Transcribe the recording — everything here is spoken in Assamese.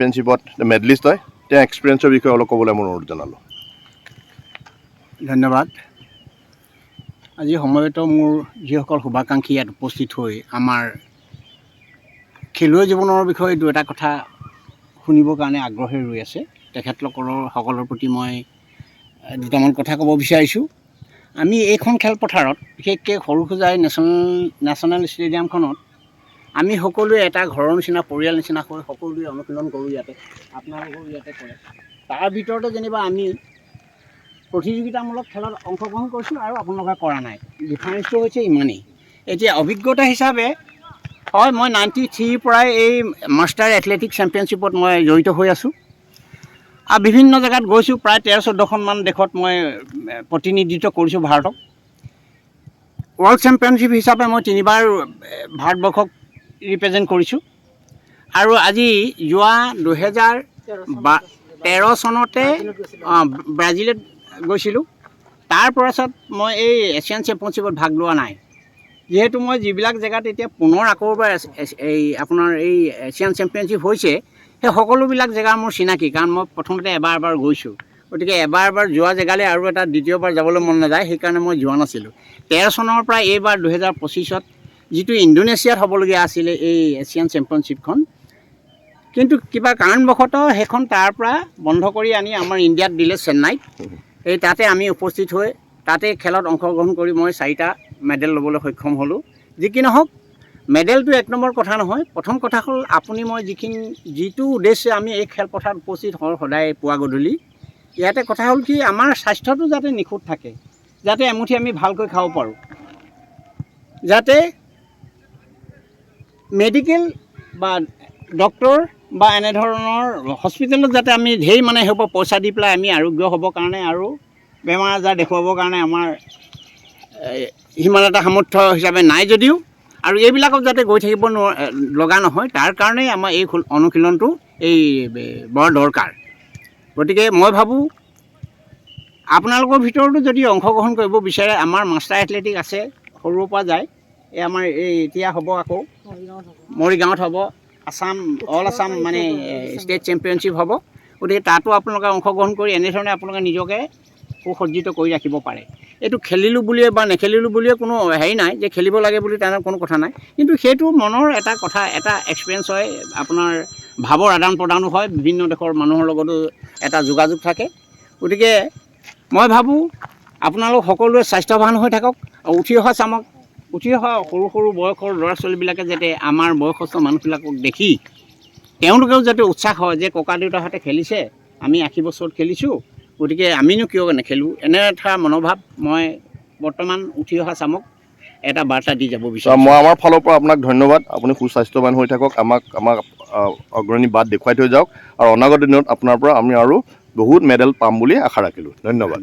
চেম্পিয়নশ্বিপত মেডেলিষ্ট হয় তেওঁ এক্সপিৰিয়েঞ্চৰ বিষয়ে অলপ ক'বলৈ মই অনুৰোধ জনালোঁ। ধন্যবাদ। আজি সময়ত মোৰ যিসকল শুভাকাংক্ষী ইয়াত উপস্থিত হৈ আমাৰ খেলুৱৈ জীৱনৰ বিষয়ে দুটা কথা শুনিবৰ কাৰণে আগ্ৰহে ৰৈ আছে, তেখেতসকলৰ প্ৰতি মই দুটামান কথা ক'ব বিচাৰিছোঁ। আমি এইখন খেলপথাৰত বিশেষকৈ সৰুসজাই নেশ্যনেল ষ্টেডিয়ামখনত আমি সকলোৱে এটা ঘৰৰ নিচিনা পৰিয়াল নিচিনা হৈ সকলোৱে অনুশীলন কৰোঁ ইয়াতে, আপোনালোকেও ইয়াতে কৰে। তাৰ ভিতৰতে যেনিবা আমি প্ৰতিযোগিতামূলক খেলত অংশগ্ৰহণ কৰিছোঁ আৰু আপোনালোকে কৰা নাই, ডিফাৰেঞ্চটো হৈছে ইমানেই। এতিয়া অভিজ্ঞতা হিচাপে হয়, মই 93 পৰাই এই মাষ্টাৰ এথলেটিক চেম্পিয়নশ্বিপত মই জড়িত হৈ আছোঁ আৰু বিভিন্ন জেগাত গৈছোঁ। প্ৰায় 13-14খনমান দেশত মই প্ৰতিনিধিত্ব কৰিছোঁ ভাৰতক। ৱৰ্ল্ড চেম্পিয়নশ্বিপ হিচাপে মই 3বাৰ ভাৰতবৰ্ষক ৰিপ্ৰেজেণ্ট কৰিছোঁ আৰু আজি যোৱা 2013 চনতে ব্ৰাজিলত গৈছিলোঁ। তাৰ পাছত মই এই এছিয়ান চেম্পিয়নশ্বিপত ভাগ লোৱা নাই, যিহেতু মই যিবিলাক জেগাত এতিয়া পুনৰ আকৌ এবাৰ এই আপোনাৰ এই এছিয়ান চেম্পিয়নশ্বিপ হৈছে সেই সকলোবিলাক জেগা মোৰ চিনাকি, কাৰণ মই প্ৰথমতে এবাৰ গৈছোঁ। গতিকে এবাৰ যোৱা জেগালৈ আৰু এটা দ্বিতীয়বাৰ যাবলৈ মন নাযায়, সেইকাৰণে মই যোৱা নাছিলোঁ। 13 চনৰ পৰা এইবাৰ 2025ত যিটো ইণ্ডোনেছিয়াত হ'বলগীয়া আছিলে এই এছিয়ান চেম্পিয়নশ্বিপখন, কিন্তু কিবা কাৰণবশতঃ সেইখন তাৰ পৰা বন্ধ কৰি আনি আমাৰ ইণ্ডিয়াত দিলে, চেন্নাইত। এই তাতে আমি উপস্থিত হৈ তাতে খেলত অংশগ্ৰহণ কৰি মই 4টা মেডেল ল'বলৈ সক্ষম হ'লোঁ। যি কি নহওক, মেডেলটো 1 নম্বৰ কথা নহয়। প্ৰথম কথা হ'ল আপুনি মই যিটো উদ্দেশ্যে আমি এই খেলপথাৰত উপস্থিত হওঁ সদায় পুৱা গধূলি, ইয়াতে কথা হ'ল কি আমাৰ স্বাস্থ্যটো যাতে নিখুঁত থাকে, যাতে এমুঠি আমি ভালকৈ খাব পাৰোঁ, যাতে মেডিকেল বা ডক্তৰ বা এনেধৰণৰ হস্পিটেলত যাতে আমি ঢেৰ মানে সেইবোৰ পইচা দি পেলাই আমি আৰোগ্য হ'বৰ কাৰণে আৰু বেমাৰ আজাৰ দেখুৱাবৰ কাৰণে আমাৰ সিমান এটা সামৰ্থ্য হিচাপে নাই যদিও, আৰু এইবিলাকত যাতে গৈ থাকিব লগা নহয়, তাৰ কাৰণেই আমাৰ এই অনুশীলনটো বৰ দৰকাৰ। গতিকে মই ভাবোঁ আপোনালোকৰ ভিতৰতো যদি অংশগ্ৰহণ কৰিব বিচাৰে, আমাৰ মাষ্টাৰ এথলেটিক আছে, সৰুৰ পৰা যায়। এই আমাৰ এতিয়া হ'ব আকৌ মৰিগাঁৱত হ'ব, অল আছাম মানে ষ্টেট চেম্পিয়নশ্বিপ হ'ব। গতিকে তাতো আপোনালোকে অংশগ্ৰহণ কৰি এনেধৰণে আপোনালোকে নিজকে সুসজ্জিত কৰি ৰাখিব পাৰে। এইটো খেলিলোঁ বুলিয়ে বা নেখেলিলোঁ বুলিয়ে কোনো হেৰি নাই যে খেলিব লাগে বুলি তেনেকুৱা কোনো কথা নাই, কিন্তু সেইটো মনৰ এটা কথা, এটা এক্সপিৰিয়েঞ্চ হয়, আপোনাৰ ভাৱৰ আদান প্ৰদানো হয়, বিভিন্ন দেশৰ মানুহৰ লগতো এটা যোগাযোগ থাকে। গতিকে মই ভাবোঁ আপোনালোক সকলোৱে স্বাস্থ্যৱান হৈ থাকক আৰু উঠি অহা সৰু বয়সৰ ল'ৰা ছোৱালীবিলাকে যাতে আমাৰ বয়সস্থ মানুহবিলাকক দেখি তেওঁলোকেও যাতে উৎসাহ হয় যে ককা দেউতাহঁতে খেলিছে, আমি 80 বছৰত খেলিছোঁ, গতিকে আমিনো কিয় নেখেলোঁ, এনে এটা মনোভাৱ মই বৰ্তমান উঠি অহা চামক এটা বাৰ্তা দি যাব বিচাৰোঁ। মই আমাৰ ফালৰ পৰা আপোনাক ধন্যবাদ। আপুনি সুস্বাস্থ্যৱান হৈ থাকক, আমাক অগ্ৰণী বাট দেখুৱাই থৈ যাওক, আৰু অনাগত দিনত আপোনাৰ পৰা আমি আৰু বহুত মেডেল পাম বুলি আশা ৰাখিলোঁ। ধন্যবাদ।